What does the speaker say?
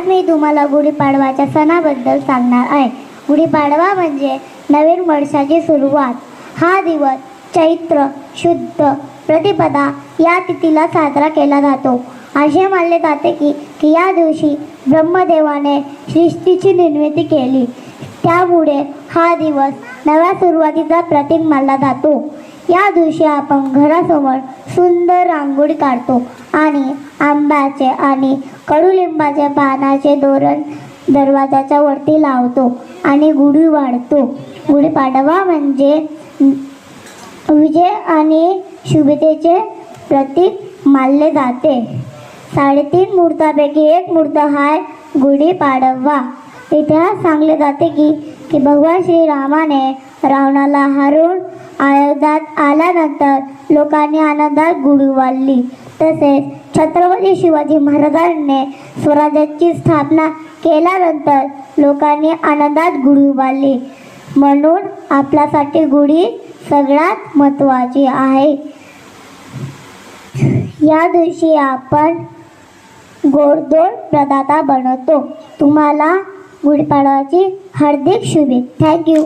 आज मी तुम्हाला गुढीपाडवाच्या सणाबद्दल सांगणार आहे. गुढीपाडवा म्हणजे नवीन वर्षाची सुरुवात. हा दिवस चैत्र शुद्ध प्रतिपदा या तिथीला साजरा केला जातो. असे मानले जाते की या दिवशी ब्रह्मदेवाने सृष्टीची निर्मिती केली. त्यामुळे हा दिवस नव्या सुरुवातीचा प्रतीक मानला जातो. या दिवशी आपण घरासमोर सुंदर रांगोळी काढतो आणि आंब्याचे आणि कडुलिंबाचे पानाचे तोरण दरवाजाच्या वरती लावतो आणि गुढी वाढतो. गुढीपाडवा म्हणजे विजय आणि शुभतेचे प्रतीक मानले जाते. 3.5 मुहूर्तापैकी एक मुहूर्त हा गुढीपाडवा. इतिहास सांगले जाते की भगवान श्रीरामाने रावणाला हरवून अयोध्यात आल्यानंतर लोकांनी आनंदात गुढी उभारली. तसेच छत्रपती शिवाजी महाराजांनी स्वराज्याची स्थापना केल्यानंतर लोकांनी आनंदात गुढी उभारली. म्हणून आपल्यासाठी गुढी सगळ्यात महत्त्वाची आहे. या दिवशी आपण गोडधोड पदार्थ बनवतो. तुम्हाला गुढीपाडव्याची हार्दिक शुभेच्छा. थँक्यू.